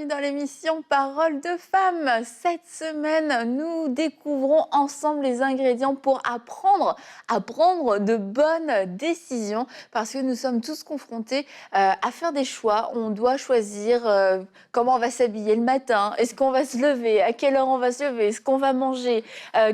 bienvenue dans l'émission Parole de femmes. Cette semaine, nous découvrons ensemble les ingrédients pour apprendre à prendre de bonnes décisions parce que nous sommes tous confrontés à faire des choix. On doit choisir comment on va s'habiller le matin, est-ce qu'on va se lever, à quelle heure on va se lever, est-ce qu'on va manger,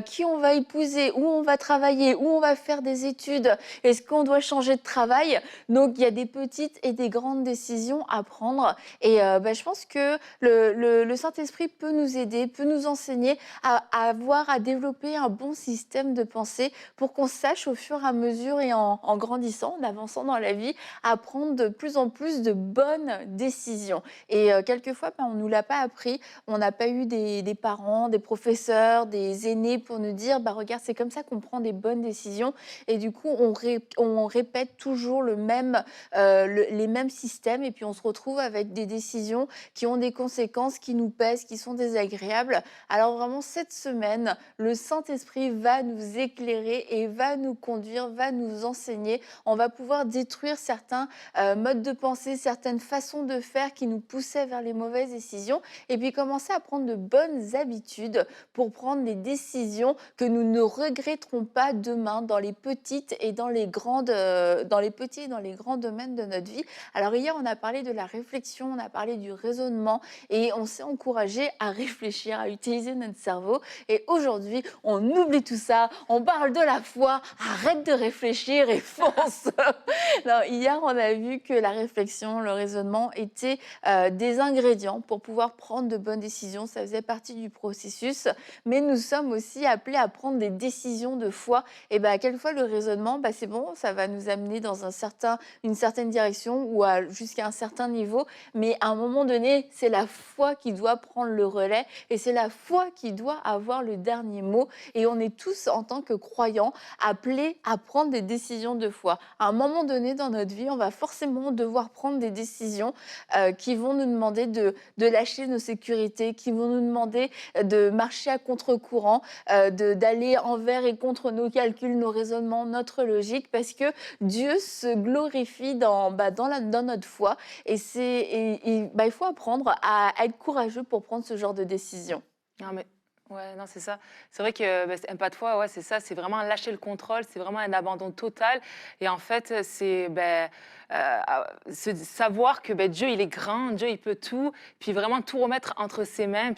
qui on va épouser, où on va travailler, où on va faire des études, est-ce qu'on doit changer de travail. Donc, il y a des petites et des grandes décisions à prendre. Et je pense que le Saint-Esprit peut nous aider, peut nous enseigner à développer un bon système de pensée pour qu'on sache au fur et à mesure et en grandissant, en avançant dans la vie, à prendre de plus en plus de bonnes décisions. Et quelquefois, on ne nous l'a pas appris. On n'a pas eu des parents, des professeurs, des aînés pour nous dire regarde, c'est comme ça qu'on prend des bonnes décisions. Et du coup, on répète toujours les mêmes systèmes et puis on se retrouve avec des décisions qui ont des conséquences, qui nous pèsent, qui sont désagréables. Alors vraiment, cette semaine, le Saint-Esprit va nous éclairer et va nous conduire, va nous enseigner. On va pouvoir détruire certains modes de pensée, certaines façons de faire qui nous poussaient vers les mauvaises décisions et puis commencer à prendre de bonnes habitudes pour prendre des décisions que nous ne regretterons pas demain dans les petites et dans les petits et dans les grands domaines de notre vie. Alors hier, on a parlé de la réflexion, on a parlé du raisonnement et on s'est encouragé à réfléchir, à utiliser notre cerveau. Et aujourd'hui, on oublie tout ça, on parle de la foi, arrête de réfléchir et fonce. Non, hier, on a vu que la réflexion, le raisonnement étaient des ingrédients pour pouvoir prendre de bonnes décisions. Ça faisait partie du processus, mais nous sommes aussi appelés à prendre des décisions de foi. Et quelquefois, le raisonnement, c'est bon, ça va nous amener dans une certaine direction ou jusqu'à un certain niveau, mais à un moment donné, c'est la foi qui doit prendre le relais et c'est la foi qui doit avoir le dernier mot. Et on est tous, en tant que croyants, appelés à prendre des décisions de foi. À un moment donné dans notre vie, on va forcément devoir prendre des décisions qui vont nous demander de lâcher nos sécurités, qui vont nous demander de marcher à contre-courant, d'aller envers et contre nos calculs, nos raisonnements, notre logique, parce que Dieu se glorifie dans notre foi. Et il faut apprendre à être courageux pour prendre ce genre de décision. Non, mais ouais, non, c'est ça. C'est vrai que c'est un pas de foi, ouais, c'est ça. C'est vraiment lâcher le contrôle, c'est vraiment un abandon total. Et en fait, c'est savoir que Dieu, il est grand, Dieu, il peut tout. Puis vraiment tout remettre entre ses mains.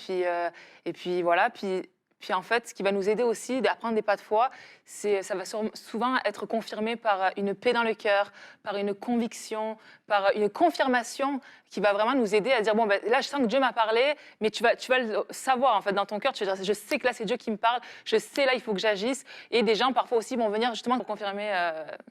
Et puis voilà. Puis en fait, ce qui va nous aider aussi d'apprendre des pas de foi, ça va souvent être confirmé par une paix dans le cœur, par une conviction, par une confirmation qui va vraiment nous aider à dire, là, je sens que Dieu m'a parlé, mais tu vas le savoir, en fait, dans ton cœur. Tu vas dire, je sais que là, c'est Dieu qui me parle, je sais, là, il faut que j'agisse. Et des gens, parfois aussi, vont venir justement pour confirmer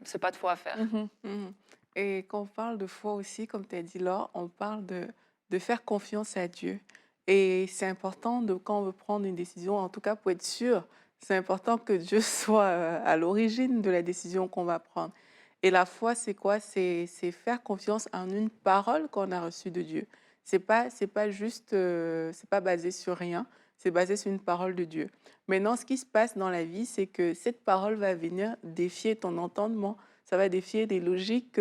ce pas de foi à faire. Mhm. Et quand on parle de foi aussi, comme tu as dit là, on parle de faire confiance à Dieu. Et c'est important, quand on veut prendre une décision, en tout cas pour être sûr, c'est important que Dieu soit à l'origine de la décision qu'on va prendre. Et la foi, c'est quoi? C'est faire confiance en une parole qu'on a reçue de Dieu. C'est pas juste, c'est pas basé sur rien, c'est basé sur une parole de Dieu. Maintenant, ce qui se passe dans la vie, c'est que cette parole va venir défier ton entendement, ça va défier des logiques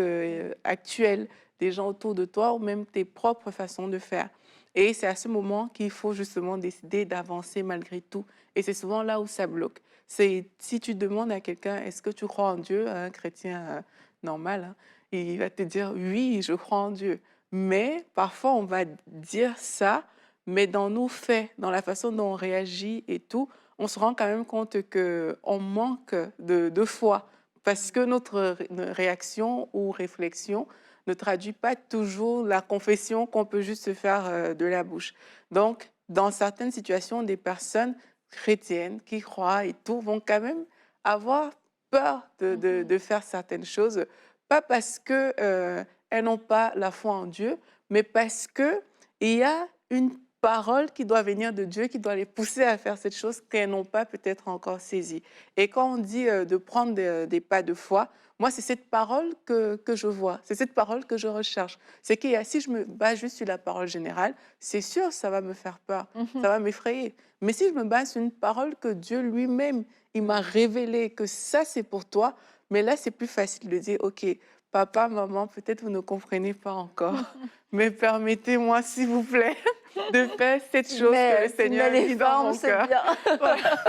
actuelles des gens autour de toi ou même tes propres façons de faire. Et c'est à ce moment qu'il faut justement décider d'avancer malgré tout. Et c'est souvent là où ça bloque. C'est si tu demandes à quelqu'un, est-ce que tu crois en Dieu, à un chrétien normal, hein, il va te dire, oui, je crois en Dieu. Mais parfois, on va dire ça, mais dans nos faits, dans la façon dont on réagit et tout, on se rend quand même compte qu'on manque de foi parce que notre réaction ou réflexion ne traduit pas toujours la confession qu'on peut juste se faire de la bouche. Donc, dans certaines situations, des personnes chrétiennes qui croient et tout vont quand même avoir peur de faire certaines choses, pas parce que elles n'ont pas la foi en Dieu, mais parce que il y a une parole qui doit venir de Dieu, qui doit les pousser à faire cette chose qu'elles n'ont pas peut-être encore saisie. Et quand on dit de prendre des pas de foi, moi, c'est cette parole que je vois, c'est cette parole que je recherche. C'est que si je me base juste sur la parole générale, c'est sûr, ça va me faire peur, ça va m'effrayer. Mais si je me base sur une parole que Dieu lui-même, il m'a révélée, que ça, c'est pour toi, mais là, c'est plus facile de dire, OK, papa, maman, peut-être vous ne comprenez pas encore, mais permettez-moi, s'il vous plaît, de faire cette chose que le Tu mets Seigneur a les mis dans formes, mon c'est cœur. bien. Voilà.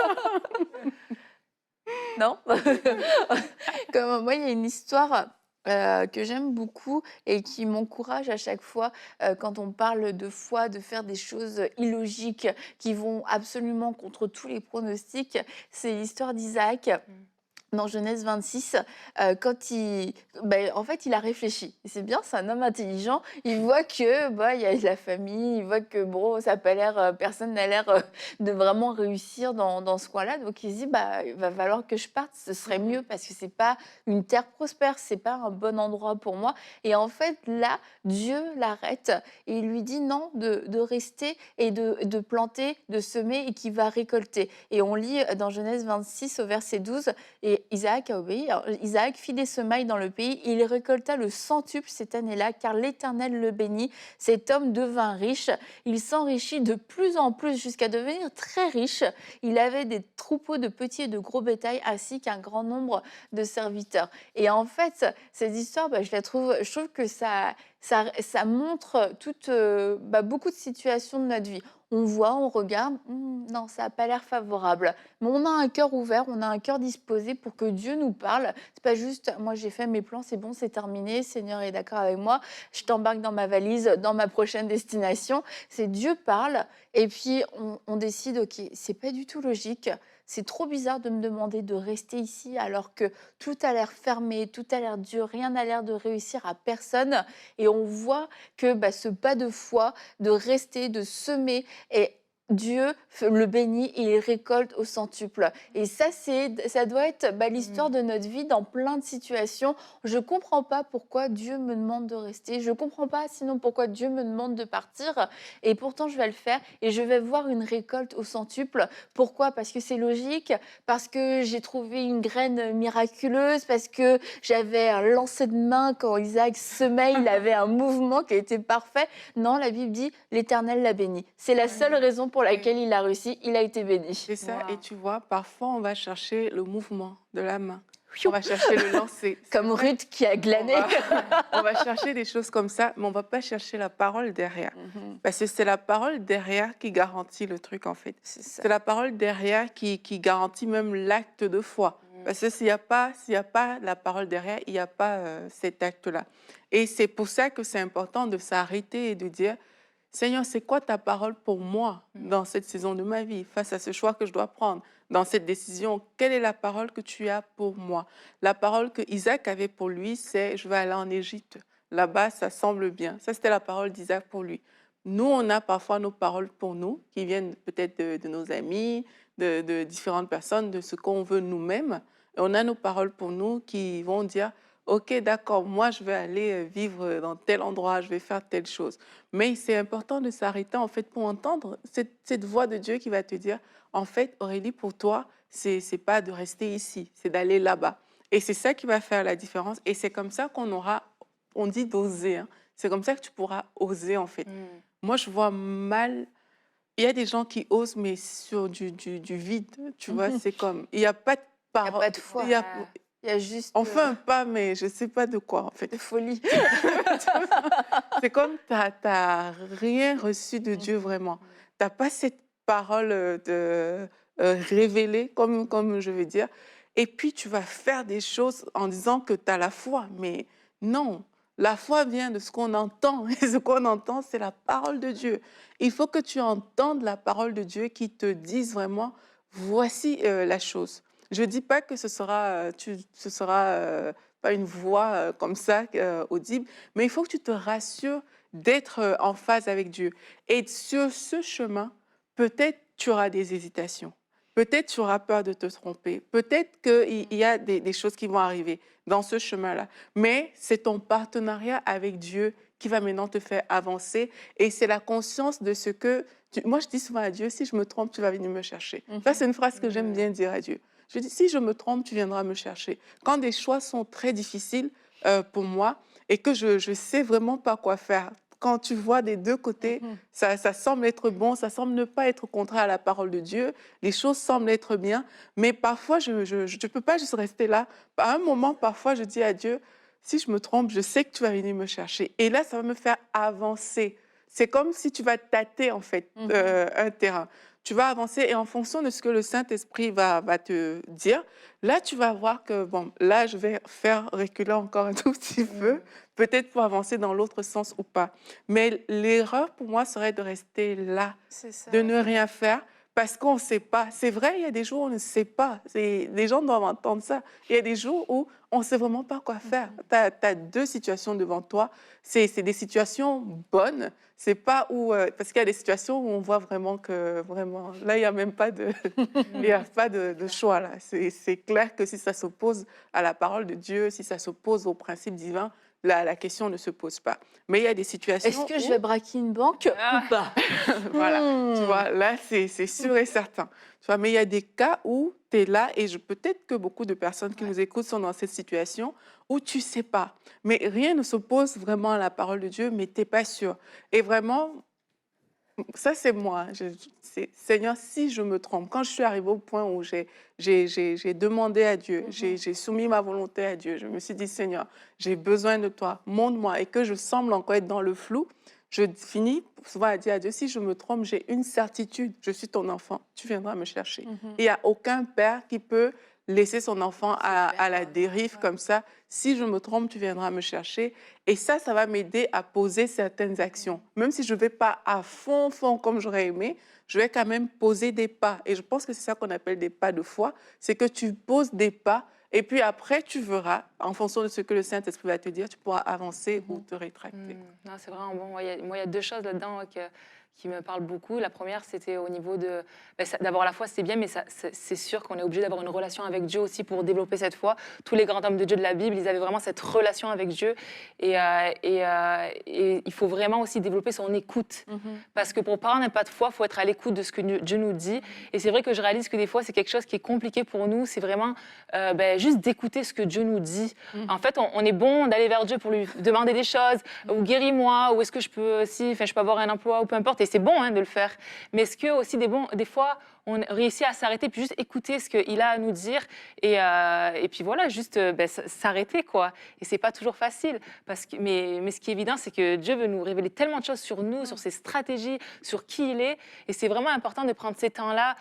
Non? Comme moi, il y a une histoire, que j'aime beaucoup et qui m'encourage à chaque fois, quand on parle de foi, de faire des choses illogiques qui vont absolument contre tous les pronostics. C'est l'histoire d'Isaac. Mm. Dans Genèse 26, quand en fait, il a réfléchi. Et c'est bien, c'est un homme intelligent. Il voit que, il y a la famille, il voit que bon, ça a pas l'air, personne n'a l'air, de vraiment réussir dans ce coin-là. Donc il se dit: «Bah, il va falloir que je parte, ce serait mieux parce que c'est pas une terre prospère, c'est pas un bon endroit pour moi». Et en fait, là, Dieu l'arrête et il lui dit: «Non, de rester et de planter, de semer et qu'il va récolter». Et on lit, dans Genèse 26 au verset 12: «Et Isaac a obéi. Alors, Isaac fit des semailles dans le pays. Il récolta le centuple cette année-là, car l'Éternel le bénit. Cet homme devint riche. Il s'enrichit de plus en plus jusqu'à devenir très riche. Il avait des troupeaux de petits et de gros bétail, ainsi qu'un grand nombre de serviteurs.» Et en fait, cette histoire, je trouve que ça montre beaucoup de situations de notre vie. On voit, on regarde, non, ça n'a pas l'air favorable. Mais on a un cœur ouvert, on a un cœur disposé pour que Dieu nous parle. C'est pas juste, moi j'ai fait mes plans, c'est bon, c'est terminé, Seigneur est d'accord avec moi, je t'embarque dans ma valise, dans ma prochaine destination. C'est Dieu parle et puis on décide, ok, c'est pas du tout logique. C'est trop bizarre de me demander de rester ici alors que tout a l'air fermé, tout a l'air dur, rien n'a l'air de réussir à personne. Et on voit que ce pas de foi, de rester, de semer, et Dieu le bénit et il récolte au centuple. Et ça doit être l'histoire de notre vie dans plein de situations. Je ne comprends pas pourquoi Dieu me demande de rester. Je ne comprends pas sinon pourquoi Dieu me demande de partir. Et pourtant, je vais le faire et je vais voir une récolte au centuple. Pourquoi? Parce que c'est logique, parce que j'ai trouvé une graine miraculeuse, parce que j'avais un lancer de main quand Isaac semait, il avait un mouvement qui était parfait. Non, la Bible dit l'Éternel l'a béni. C'est la seule raison pour laquelle il a réussi, il a été béni. C'est ça. Et Wow. tu vois, parfois, on va chercher le mouvement de la main. On va chercher le lancer. C'est Comme vrai, Ruth qui a on glané. va, on va chercher des choses comme ça, mais on va pas chercher la parole derrière. Parce que c'est la parole derrière qui garantit le truc, en fait. C'est ça. C'est la parole derrière qui garantit même l'acte de foi. Parce que s'il y a pas la parole derrière, il n'y a pas cet acte-là. Et c'est pour ça que c'est important de s'arrêter et de dire, Seigneur, c'est quoi ta parole pour moi dans cette saison de ma vie, face à ce choix que je dois prendre, dans cette décision? Quelle est la parole que tu as pour moi? La parole que Isaac avait pour lui, c'est je vais aller en Égypte. Là-bas, ça semble bien. Ça, c'était la parole d'Isaac pour lui. Nous, on a parfois nos paroles pour nous, qui viennent peut-être de nos amis, de différentes personnes, de ce qu'on veut nous-mêmes. Et on a nos paroles pour nous qui vont dire, OK, d'accord, moi, je vais aller vivre dans tel endroit, je vais faire telle chose. Mais c'est important de s'arrêter, en fait, pour entendre cette voix de Dieu qui va te dire, en fait, Aurélie, pour toi, c'est pas de rester ici, c'est d'aller là-bas. Et c'est ça qui va faire la différence. Et c'est comme ça qu'on aura, on dit d'oser, hein. C'est comme ça que tu pourras oser, en fait. Moi, je vois mal. Il y a des gens qui osent, mais sur du vide, tu vois. C'est comme, il n'y a pas de Il n'y a parole. pas de foi. il y a- Il y a juste On fait un pas, mais je ne sais pas de quoi, en fait. de folie. C'est comme tu n'as rien reçu de Dieu vraiment. Tu n'as pas cette parole révélée, comme je veux dire. Et puis, tu vas faire des choses en disant que tu as la foi. Mais non, la foi vient de ce qu'on entend. Et ce qu'on entend, c'est la parole de Dieu. Il faut que tu entendes la parole de Dieu qui te dise vraiment, voici la chose. Je ne dis pas que ce sera pas une voix comme ça, audible, mais il faut que tu te rassures d'être en phase avec Dieu. Et sur ce chemin, peut-être tu auras des hésitations. Peut-être tu auras peur de te tromper. Peut-être qu'il y a des choses qui vont arriver dans ce chemin-là. Mais c'est ton partenariat avec Dieu qui va maintenant te faire avancer. Et c'est la conscience de ce que... Moi, je dis souvent à Dieu, si je me trompe, tu vas venir me chercher. Ça, c'est une phrase que j'aime bien dire à Dieu. Je dis, si je me trompe, tu viendras me chercher. Quand des choix sont très difficiles pour moi et que je ne sais vraiment pas quoi faire, quand tu vois des deux côtés, ça semble être bon, ça semble ne pas être contraire à la parole de Dieu, les choses semblent être bien, mais parfois, je ne peux pas juste rester là. À un moment, parfois, je dis à Dieu, si je me trompe, je sais que tu vas venir me chercher. Et là, ça va me faire avancer. C'est comme si tu vas tâter, en fait, un terrain. Tu vas avancer et en fonction de ce que le Saint-Esprit va te dire, là, tu vas voir que, bon, là, je vais faire reculer encore un tout petit peu, peut-être pour avancer dans l'autre sens ou pas. Mais l'erreur, pour moi, serait de rester là, C'est ça. de ne rien faire. Parce qu'on ne sait pas. C'est vrai, il y a des jours où on ne sait pas. Les gens doivent entendre ça. Il y a des jours où on ne sait vraiment pas quoi faire. Tu as deux situations devant toi. C'est des situations bonnes. C'est pas où... parce qu'il y a des situations où on voit vraiment que... Vraiment, là, il n'y a même pas de, il y a pas de choix. Là. C'est clair que si ça s'oppose à la parole de Dieu, si ça s'oppose aux principes divins, là, la question ne se pose pas. Mais il y a des situations Est-ce que je où... vais braquer une banque Ah. ou pas? Voilà, tu Hmm. vois, là, c'est sûr et certain. Tu vois, mais il y a des cas où tu es là, et peut-être que beaucoup de personnes qui nous écoutent sont dans cette situation où tu ne sais pas. Mais rien ne s'oppose vraiment à la parole de Dieu, mais tu n'es pas sûr. Et vraiment, ça, c'est moi. Seigneur, si je me trompe, quand je suis arrivée au point où j'ai demandé à Dieu, j'ai soumis ma volonté à Dieu, je me suis dit, Seigneur, j'ai besoin de toi, montre-moi, et que je semble encore être dans le flou, je finis souvent à dire à Dieu, si je me trompe, j'ai une certitude, je suis ton enfant, tu viendras me chercher. Il n'y a aucun père qui peut laisser son enfant à la dérive comme ça. Si je me trompe, tu viendras me chercher. Et ça va m'aider à poser certaines actions. Même si je ne vais pas à fond comme j'aurais aimé, je vais quand même poser des pas. Et je pense que c'est ça qu'on appelle des pas de foi. C'est que tu poses des pas et puis après, tu verras, en fonction de ce que le Saint-Esprit va te dire, tu pourras avancer ou te rétracter. Non, c'est vraiment bon. Moi, il y a deux choses là-dedans qui me parlent beaucoup. La première, c'était au niveau de... d'avoir la foi, c'est bien, mais c'est sûr qu'on est obligé d'avoir une relation avec Dieu aussi pour développer cette foi. Tous les grands hommes de Dieu de la Bible, ils avaient vraiment cette relation avec Dieu. Et il faut vraiment aussi développer son écoute. Parce que pour parler d'un pas de foi, il faut être à l'écoute de ce que Dieu nous dit. Et c'est vrai que je réalise que des fois, c'est quelque chose qui est compliqué pour nous. C'est vraiment juste d'écouter ce que Dieu nous dit. En fait, on est bon d'aller vers Dieu pour lui demander des choses, ou guéris-moi, ou est-ce que je peux je peux avoir un emploi, ou peu importe. Et c'est bon de le faire. Mais est-ce que aussi des fois, on réussit à s'arrêter puis juste écouter ce qu'il a à nous dire et puis voilà, juste s'arrêter, quoi. Et c'est pas toujours facile. Mais ce qui est évident, c'est que Dieu veut nous révéler tellement de choses sur nous, sur ses stratégies, sur qui il est. Et c'est vraiment important de prendre ces temps-là,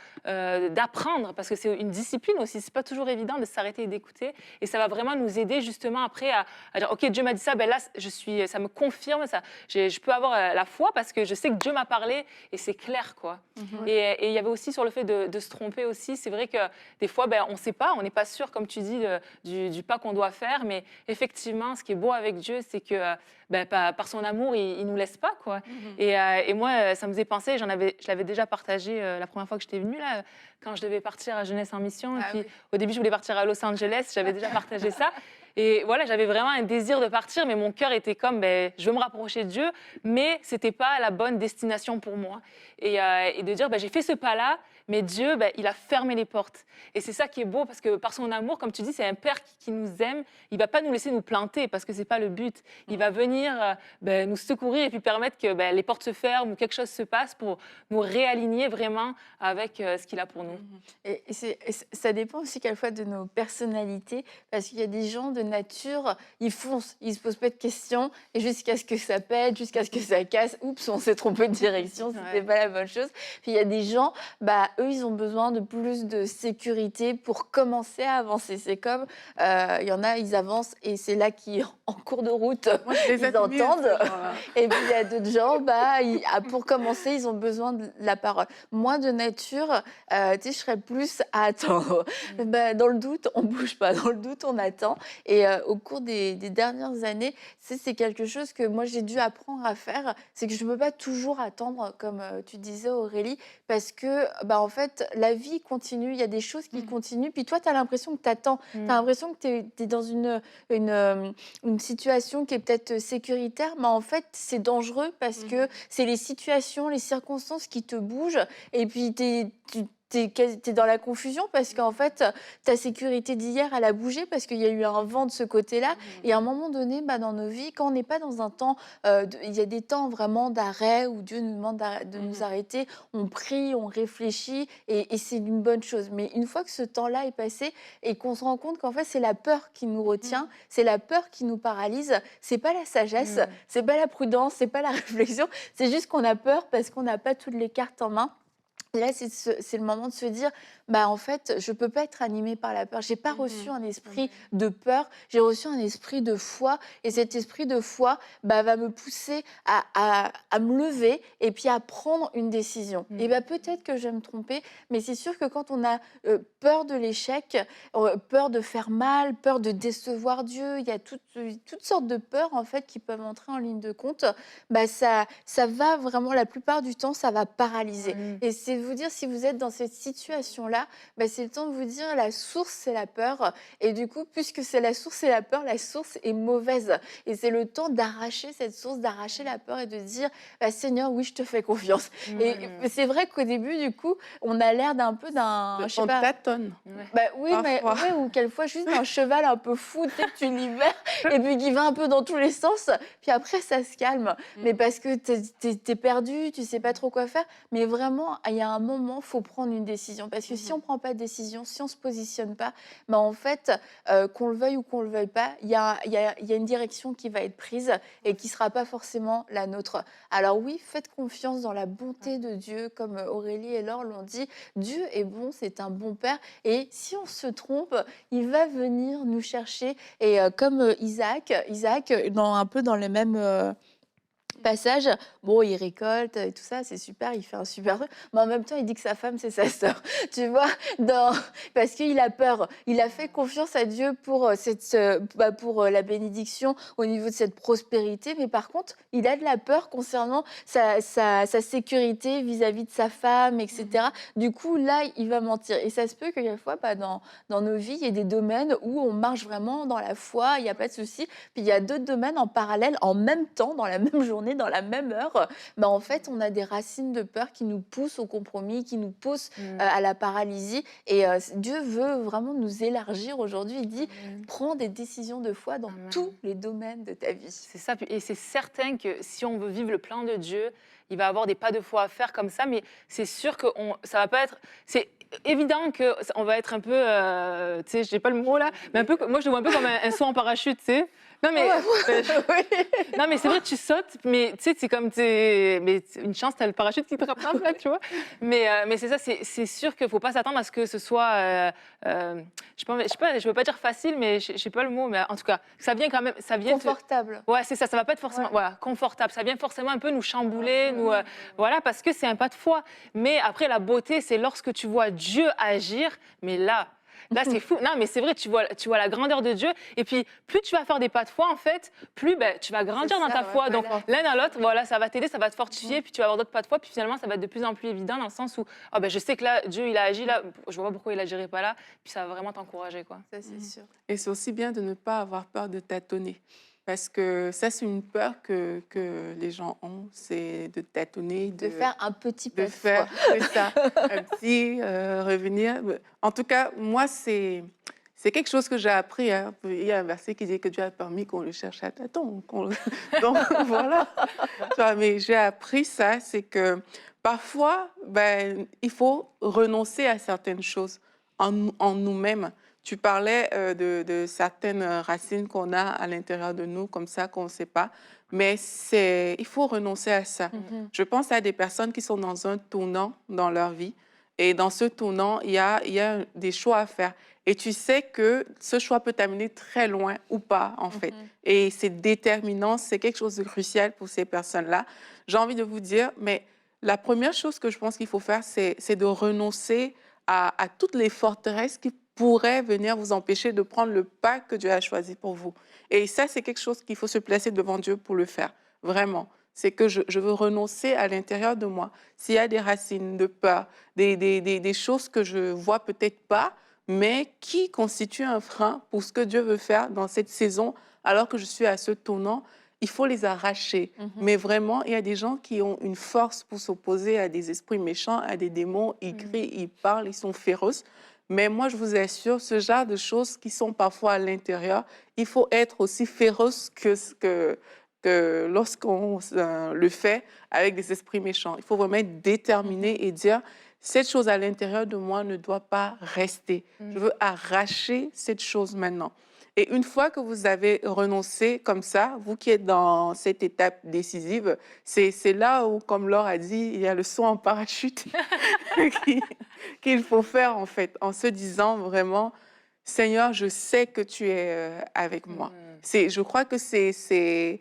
d'apprendre, parce que c'est une discipline aussi. C'est pas toujours évident de s'arrêter et d'écouter. Et ça va vraiment nous aider justement après à dire, OK, Dieu m'a dit ça, là, ça me confirme, je peux avoir la foi parce que je sais que Dieu m'a parlé et c'est clair, quoi. Et il y avait aussi sur le fait de se tromper aussi. C'est vrai que des fois, on ne sait pas, on n'est pas sûr, comme tu dis, du pas qu'on doit faire. Mais effectivement, ce qui est beau avec Dieu, c'est que par son amour, il nous laisse pas, quoi. Et moi, ça me faisait penser, je l'avais déjà partagé la première fois que j'étais venue, là, quand je devais partir à Jeunesse en Mission. Et puis, au début, je voulais partir à Los Angeles. J'avais déjà partagé ça. Et voilà, j'avais vraiment un désir de partir, mais mon cœur était comme, je veux me rapprocher de Dieu, mais ce n'était pas la bonne destination pour moi. Et de dire, j'ai fait ce pas-là, mais Dieu, il a fermé les portes. Et c'est ça qui est beau, parce que par son amour, comme tu dis, c'est un Père qui nous aime. Il ne va pas nous laisser nous planter, parce que ce n'est pas le but. Il va venir nous secourir et puis permettre que les portes se ferment ou quelque chose se passe pour nous réaligner vraiment avec ce qu'il a pour nous. Et ça dépend aussi quelquefois de nos personnalités, parce qu'il y a des gens de nature, ils foncent, ils se posent pas de questions, et jusqu'à ce que ça pète, jusqu'à ce que ça casse, oups, on s'est trompé de direction, c'était pas la bonne chose. Puis il y a des gens, eux, ils ont besoin de plus de sécurité pour commencer à avancer. C'est comme, il y en a, ils avancent, et c'est là qu'en cours de route, Moi, je les ils admire, entendent. ces gens-là. Et puis il y a d'autres gens, pour commencer, ils ont besoin de la parole. Moi, de nature, je serais plus à attendre. Dans le doute, on bouge pas. Dans le doute, on attend. Et au cours des dernières années, c'est quelque chose que moi, j'ai dû apprendre à faire. C'est que je ne peux pas toujours attendre, comme tu disais, Aurélie, parce que, en fait, la vie continue. Il y a des choses qui continuent. Puis toi, tu as l'impression que tu attends. Tu as l'impression que tu es dans une situation qui est peut-être sécuritaire, mais en fait, c'est dangereux parce que c'est les situations, les circonstances qui te bougent. Et puis, tu t'es dans la confusion parce qu'en fait, ta sécurité d'hier, elle a bougé parce qu'il y a eu un vent de ce côté-là. Et à un moment donné, dans nos vies, quand on n'est pas dans un temps, il y a des temps vraiment d'arrêt où Dieu nous demande de nous arrêter, on prie, on réfléchit et c'est une bonne chose. Mais une fois que ce temps-là est passé et qu'on se rend compte qu'en fait, c'est la peur qui nous retient, c'est la peur qui nous paralyse, c'est pas la sagesse, c'est pas la prudence, c'est pas la réflexion, c'est juste qu'on a peur parce qu'on n'a pas toutes les cartes en main. Là, c'est le moment de se dire, en fait, je peux pas être animée par la peur. J'ai pas reçu un esprit de peur, j'ai reçu un esprit de foi. Et cet esprit de foi va me pousser à me lever et puis à prendre une décision. Et peut-être que je vais me tromper, mais c'est sûr que quand on a peur de l'échec, peur de faire mal, peur de décevoir Dieu, il y a toutes sortes de peurs en fait qui peuvent entrer en ligne de compte. Ça va vraiment, la plupart du temps, ça va paralyser. Et c'est de vous dire, si vous êtes dans cette situation-là, c'est le temps de vous dire, la source, c'est la peur. Et du coup, puisque c'est la source et la peur, la source est mauvaise. Et c'est le temps d'arracher cette source, d'arracher la peur et de dire, Seigneur, oui, je te fais confiance. Et c'est vrai qu'au début, du coup, on a l'air je sais On pas. tâtonne. Oui, ou quelquefois juste un cheval un peu fou, tu sais, que tu libères et puis qui va un peu dans tous les sens. Puis après, ça se calme. Mais parce que t'es perdu, tu sais pas trop quoi faire. Mais vraiment, il y a un moment, il faut prendre une décision. Parce que si on ne prend pas de décision, si on ne se positionne pas, en fait, qu'on le veuille ou qu'on ne le veuille pas, il y a une direction qui va être prise et qui ne sera pas forcément la nôtre. Alors oui, faites confiance dans la bonté de Dieu, comme Aurélie et Laure l'ont dit. Dieu est bon, c'est un bon Père. Et si on se trompe, il va venir nous chercher. Et comme Isaac, un peu dans les mêmes passage, il récolte et tout ça, c'est super, il fait un super truc, mais en même temps, il dit que sa femme, c'est sa sœur, tu vois, parce qu'il a peur. Il a fait confiance à Dieu pour, pour la bénédiction au niveau de cette prospérité, mais par contre, il a de la peur concernant sa sécurité vis-à-vis de sa femme, etc. Du coup, là, il va mentir. Et ça se peut qu'il y a des fois, dans nos vies, il y a des domaines où on marche vraiment dans la foi, il n'y a pas de souci, puis il y a d'autres domaines en parallèle, en même temps, dans la même journée, dans la même heure, en fait, on a des racines de peur qui nous poussent au compromis, qui nous poussent à la paralysie. Et Dieu veut vraiment nous élargir aujourd'hui. Il dit, prends des décisions de foi dans tous les domaines de ta vie. C'est ça, et c'est certain que si on veut vivre le plan de Dieu, il va avoir des pas de foi à faire comme ça, mais c'est sûr que ça va pas être... C'est évident qu'on va être un peu... tu sais, j'ai pas le mot là, mais un peu, moi je le vois un peu comme un saut en parachute, tu sais. Non mais, non mais c'est vrai, tu sautes, mais tu sais, c'est comme mais une chance, t'as le parachute qui te rattrape là, tu vois. Mais c'est ça, c'est sûr qu'il faut pas s'attendre à ce que ce soit, je veux pas dire facile, mais je sais pas le mot, mais en tout cas, ça vient quand même, ça vient confortable. Ouais, c'est ça, ça va pas être forcément, voilà, confortable. Ça vient forcément un peu nous chambouler, voilà, parce que c'est un pas de foi. Mais après, la beauté, c'est lorsque tu vois Dieu agir, mais là, c'est fou. Non, mais c'est vrai, tu vois la grandeur de Dieu. Et puis, plus tu vas faire des pas de foi, en fait, plus tu vas grandir dans ta foi. Donc, l'un à l'autre, voilà, ça va t'aider, ça va te fortifier. Puis, tu vas avoir d'autres pas de foi. Puis, finalement, ça va être de plus en plus évident dans le sens où, je sais que là, Dieu, il a agi là. Je vois pas pourquoi il agirait pas là. Puis, ça va vraiment t'encourager, quoi. Ça, c'est sûr. Et c'est aussi bien de ne pas avoir peur de tâtonner. Parce que ça, c'est une peur que les gens ont, c'est de tâtonner. De faire un petit peu de faire, c'est ça, un petit revenir. En tout cas, moi, c'est quelque chose que j'ai appris. Hein. Il y a un verset qui dit que Dieu a permis qu'on le cherche à tâtons. Donc, voilà. Tu vois, mais j'ai appris ça, c'est que parfois, il faut renoncer à certaines choses en nous-mêmes. Tu parlais de certaines racines qu'on a à l'intérieur de nous, comme ça, qu'on ne sait pas. Mais il faut renoncer à ça. Je pense à des personnes qui sont dans un tournant dans leur vie. Et dans ce tournant, il y a des choix à faire. Et tu sais que ce choix peut t'amener très loin ou pas, en fait. Et c'est déterminant, c'est quelque chose de crucial pour ces personnes-là. J'ai envie de vous dire, mais la première chose que je pense qu'il faut faire, c'est de renoncer à toutes les forteresses qui pourraient venir vous empêcher de prendre le pas que Dieu a choisi pour vous. Et ça, c'est quelque chose qu'il faut se placer devant Dieu pour le faire, vraiment. C'est que je veux renoncer à l'intérieur de moi. S'il y a des racines de peur, des choses que je ne vois peut-être pas, mais qui constituent un frein pour ce que Dieu veut faire dans cette saison, alors que je suis à ce tournant, il faut les arracher. Mais vraiment, il y a des gens qui ont une force pour s'opposer à des esprits méchants, à des démons. Ils crient, ils parlent, ils sont féroces. Mais moi, je vous assure, ce genre de choses qui sont parfois à l'intérieur, il faut être aussi féroce que lorsqu'on le fait avec des esprits méchants. Il faut vraiment être déterminé et dire, cette chose à l'intérieur de moi ne doit pas rester. Je veux arracher cette chose maintenant. Et une fois que vous avez renoncé comme ça, vous qui êtes dans cette étape décisive, c'est là où, comme Laure a dit, il y a le saut en parachute qui- qu'il faut faire en fait, en se disant vraiment, Seigneur, je sais que tu es avec moi. Je crois que c'est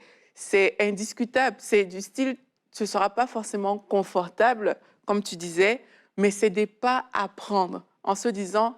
indiscutable. C'est du style, ce ne sera pas forcément confortable, comme tu disais, mais c'est des pas à prendre en se disant,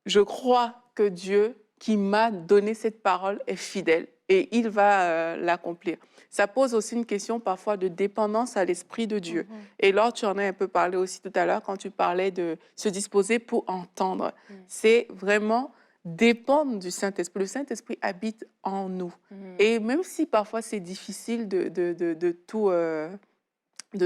je crois que Dieu qui m'a donné cette parole est fidèle et il va l'accomplir. Ça pose aussi une question parfois de dépendance à l'Esprit de Dieu. Et Laure, tu en as un peu parlé aussi tout à l'heure quand tu parlais de se disposer pour entendre. C'est vraiment dépendre du Saint-Esprit. Le Saint-Esprit habite en nous. Et même si parfois c'est difficile de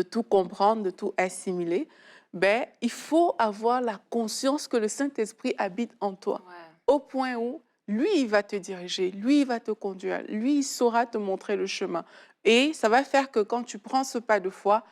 tout comprendre, de tout assimiler, ben, il faut avoir la conscience que le Saint-Esprit habite en toi, au point où lui, il va te diriger, lui, il va te conduire, lui, il saura te montrer le chemin. Et ça va faire que quand tu prends ce pas de foi,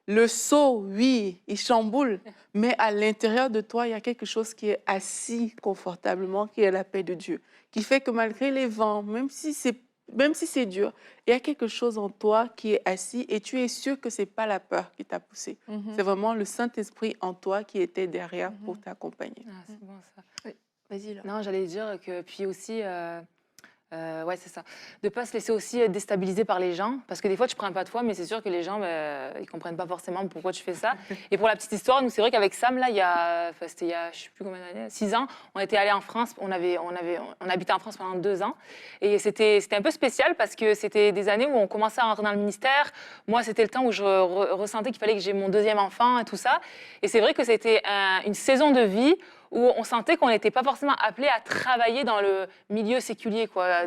le saut, oui, il chamboule, mais à l'intérieur de toi, il y a quelque chose qui est assis confortablement, qui est la paix de Dieu, qui fait que malgré les vents, même si c'est dur, il y a quelque chose en toi qui est assis et tu es sûr que ce n'est pas la peur qui t'a poussé. C'est vraiment le Saint-Esprit en toi qui était derrière pour t'accompagner. Ah, c'est bon ça. Oui. Vas-y, là. Non, j'allais dire que puis aussi, ouais, c'est ça. De ne pas se laisser aussi déstabiliser par les gens. Parce que des fois, tu prends un pas de foi, mais c'est sûr que les gens, ils ne comprennent pas forcément pourquoi tu fais ça. Et pour la petite histoire, nous, c'est vrai qu'avec Sam, là, c'était il y a, je ne sais plus combien d'années, 6 ans, on était allés en France. On habitait en France pendant 2 ans. Et c'était un peu spécial parce que c'était des années où on commençait à rentrer dans le ministère. Moi, c'était le temps où je ressentais qu'il fallait que j'ai mon deuxième enfant et tout ça. Et c'est vrai que c'était une saison de vie où on sentait qu'on n'était pas forcément appelé à travailler dans le milieu séculier, quoi,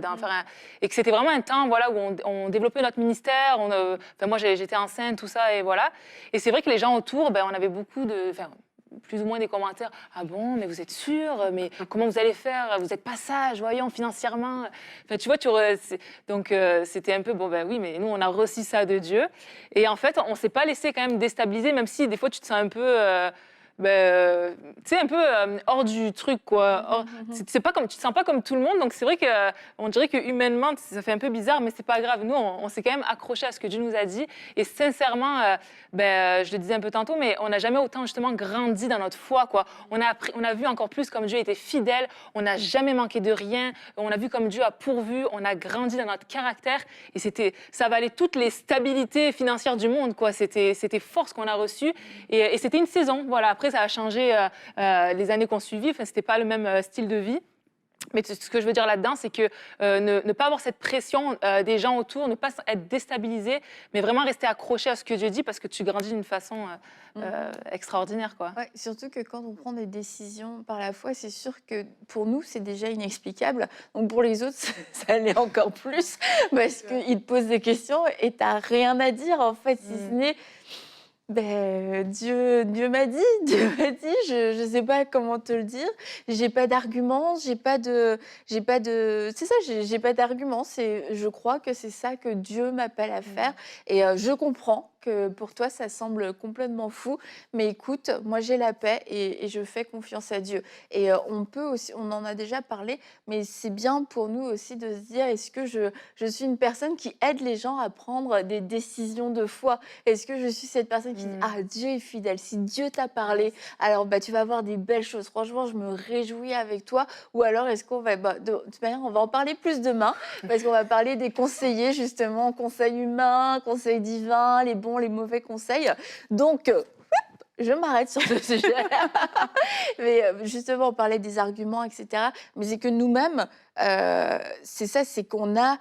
et que c'était vraiment un temps, voilà, où on développait notre ministère. Moi, j'étais enceinte, tout ça, et voilà. Et c'est vrai que les gens autour, on avait beaucoup plus ou moins des commentaires. Ah bon, mais vous êtes sûr? Mais comment vous allez faire? Vous n'êtes pas sage, voyons, financièrement. Enfin, tu vois, donc c'était un peu, bon, ben oui, mais nous, on a reçu ça de Dieu. Et en fait, on ne s'est pas laissé quand même déstabiliser, même si des fois, tu te sens un peu... tu sais, un peu hors du truc, quoi. C'est pas comme, tu te sens pas comme tout le monde, donc c'est vrai que on dirait que humainement, ça fait un peu bizarre, mais c'est pas grave. Nous, on s'est quand même accroché à ce que Dieu nous a dit, et sincèrement, je le disais un peu tantôt, mais on n'a jamais autant justement grandi dans notre foi, quoi. On a vu encore plus comme Dieu était fidèle. On n'a jamais manqué de rien. On a vu comme Dieu a pourvu. On a grandi dans notre caractère, et ça valait toutes les stabilités financières du monde, quoi. C'était fort ce qu'on a reçu, et c'était une saison, voilà. Après, ça a changé les années qu'on suivit. Enfin, c'était pas le même style de vie. Mais ce que je veux dire là-dedans, c'est que ne pas avoir cette pression des gens autour, ne pas être déstabilisé, mais vraiment rester accroché à ce que Dieu dit, parce que tu grandis d'une façon extraordinaire, quoi. Ouais, surtout que quand on prend des décisions par la foi, c'est sûr que pour nous, c'est déjà inexplicable. Donc pour les autres, ça l'est encore plus, parce qu'ils te posent des questions et tu n'as rien à dire, en fait, si ce n'est... Dieu m'a dit, je ne sais pas comment te le dire. J'ai pas d'argument, c'est ça, j'ai pas d'argument. Je crois que c'est ça que Dieu m'appelle à faire, et je comprends que pour toi ça semble complètement fou, mais écoute, moi j'ai la paix et je fais confiance à Dieu. Et on peut aussi, on en a déjà parlé, mais c'est bien pour nous aussi de se dire, est-ce que je suis une personne qui aide les gens à prendre des décisions de foi? Est-ce que je suis cette personne qui dit, ah, Dieu est fidèle, si Dieu t'a parlé, alors tu vas avoir des belles choses. Franchement, je me réjouis avec toi. Ou alors, est-ce qu'on va... de toute manière, on va en parler plus demain, parce qu'on va parler des conseillers, justement, conseils humains, conseils divins, les bons, les mauvais conseils. Donc, je m'arrête sur ce sujet. Mais justement, on parlait des arguments, etc. Mais c'est que nous-mêmes, c'est ça, c'est qu'on a...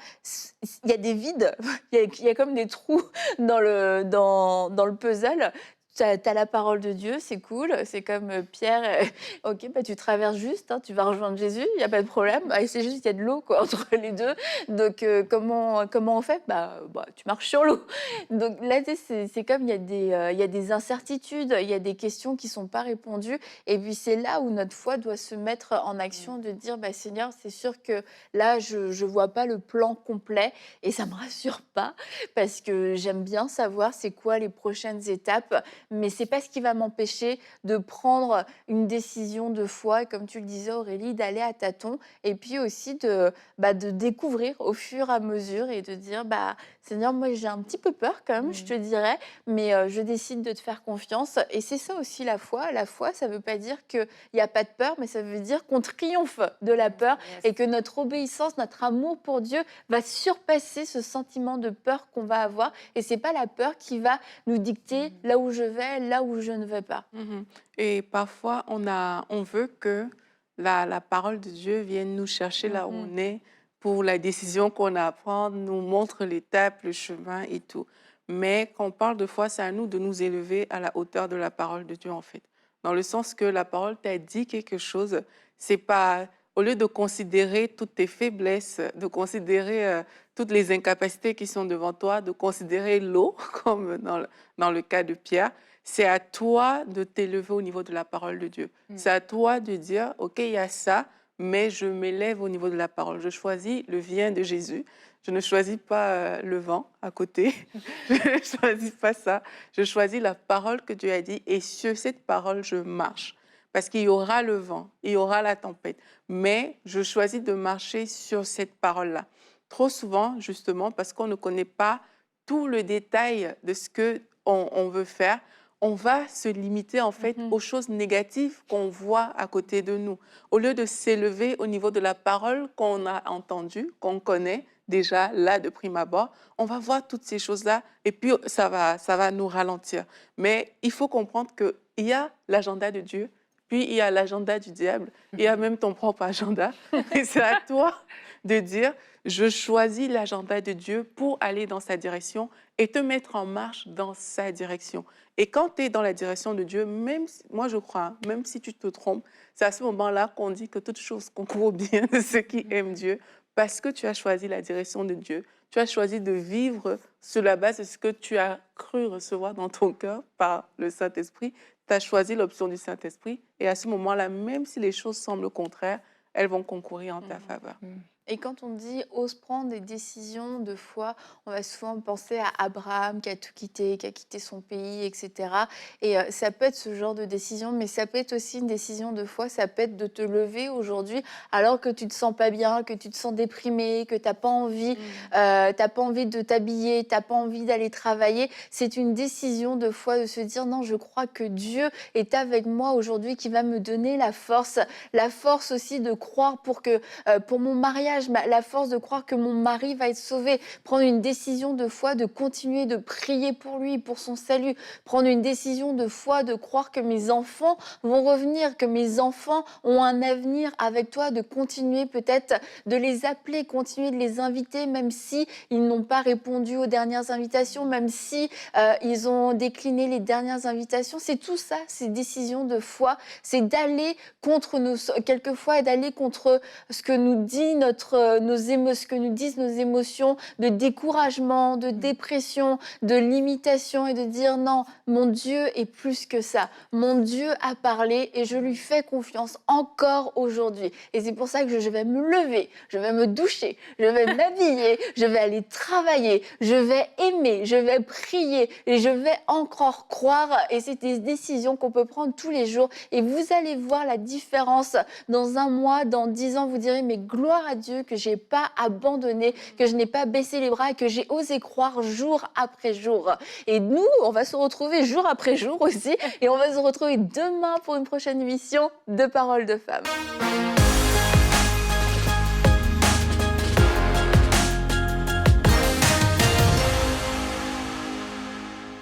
Il y a des vides, il y a comme des trous dans le puzzle. tu as la parole de Dieu, c'est cool. C'est comme Pierre, ok, bah, tu traverses juste, hein, tu vas rejoindre Jésus, il n'y a pas de problème. Bah, c'est juste qu'il y a de l'eau quoi, entre les deux. Donc, comment on fait tu marches sur l'eau. Donc là, tu sais, c'est comme il y a des incertitudes, il y a des questions qui ne sont pas répondues. Et puis, c'est là où notre foi doit se mettre en action, de dire, bah, Seigneur, c'est sûr que là, je ne vois pas le plan complet et ça ne me rassure pas parce que j'aime bien savoir c'est quoi les prochaines étapes, mais c'est pas ce qui va m'empêcher de prendre une décision de foi, et comme tu le disais Aurélie, d'aller à tâtons et puis aussi de découvrir au fur et à mesure et de dire Seigneur, moi j'ai un petit peu peur quand même, je te dirais, mais je décide de te faire confiance. Et c'est ça aussi la foi. La foi, ça veut pas dire qu'il n'y a pas de peur, mais ça veut dire qu'on triomphe de la peur Yes. et que notre obéissance, notre amour pour Dieu va surpasser ce sentiment de peur qu'on va avoir. Et c'est pas la peur qui va nous dicter là où je vais, là où je ne vais pas. Mhm. Et parfois, on veut que la parole de Dieu vienne nous chercher là où Mhm. on est pour la décision qu'on a à prendre, nous montre l'étape, le chemin et tout. Mais quand on parle de foi, c'est à nous de nous élever à la hauteur de la parole de Dieu, en fait. Dans le sens que la parole t'a dit quelque chose, c'est pas, au lieu de considérer toutes tes faiblesses, de considérer toutes les incapacités qui sont devant toi, de considérer l'eau, comme dans le cas de Pierre, c'est à toi de t'élever au niveau de la parole de Dieu. C'est à toi de dire, OK, il y a ça, mais je m'élève au niveau de la parole. Je choisis le vient de Jésus. Je ne choisis pas le vent à côté. Je ne choisis pas ça. Je choisis la parole que Dieu a dit et sur cette parole, je marche. Parce qu'il y aura le vent, il y aura la tempête. Mais je choisis de marcher sur cette parole-là. Trop souvent, justement, parce qu'on ne connaît pas tout le détail de ce qu'on veut faire, on va se limiter en fait aux choses négatives qu'on voit à côté de nous. Au lieu de s'élever au niveau de la parole qu'on a entendue, qu'on connaît déjà là de prime abord, on va voir toutes ces choses-là et puis ça va nous ralentir. Mais il faut comprendre qu'il y a l'agenda de Dieu, puis il y a l'agenda du diable, il y a même ton propre agenda. Et c'est à toi de dire, je choisis l'agenda de Dieu pour aller dans sa direction et te mettre en marche dans sa direction. Et quand tu es dans la direction de Dieu, moi je crois, même si tu te trompes, c'est à ce moment-là qu'on dit que toute chose concourt au bien de ceux qui aiment Dieu, parce que tu as choisi la direction de Dieu. Tu as choisi de vivre sur la base de ce que tu as cru recevoir dans ton cœur par le Saint-Esprit. Tu as choisi l'option du Saint-Esprit. Et à ce moment-là, même si les choses semblent contraires, elles vont concourir en ta faveur. Et quand on dit ose prendre des décisions de foi, on va souvent penser à Abraham qui a tout quitté, qui a quitté son pays, etc. Et ça peut être ce genre de décision, mais ça peut être aussi une décision de foi. Ça peut être de te lever aujourd'hui alors que tu te sens pas bien, que tu te sens déprimé, que t'as pas envie de t'habiller, t'as pas envie d'aller travailler. C'est une décision de foi de se dire non, je crois que Dieu est avec moi aujourd'hui, qui va me donner la force aussi de croire pour mon mariage, la force de croire que mon mari va être sauvé, prendre une décision de foi, de continuer de prier pour lui, pour son salut, prendre une décision de foi, de croire que mes enfants vont revenir, que mes enfants ont un avenir avec toi, de continuer peut-être de les appeler, continuer de les inviter, même si ils n'ont pas répondu aux dernières invitations, même si ils ont décliné les dernières invitations. C'est tout ça, ces décisions de foi, c'est d'aller contre quelquefois d'aller contre ce que nous dit ce que nous disent nos émotions de découragement, de dépression, de limitation, et de dire non, mon Dieu est plus que ça. Mon Dieu a parlé et je lui fais confiance encore aujourd'hui. Et c'est pour ça que je vais me lever, je vais me doucher, je vais m'habiller, je vais aller travailler, je vais aimer, je vais prier et je vais encore croire. Et c'est des décisions qu'on peut prendre tous les jours. Et vous allez voir la différence dans un mois, dans 10 ans. Vous direz, mais gloire à Dieu que je n'ai pas abandonné, que je n'ai pas baissé les bras et que j'ai osé croire jour après jour. Et nous, on va se retrouver jour après jour aussi. Et on va se retrouver demain pour une prochaine émission de Paroles de Femmes.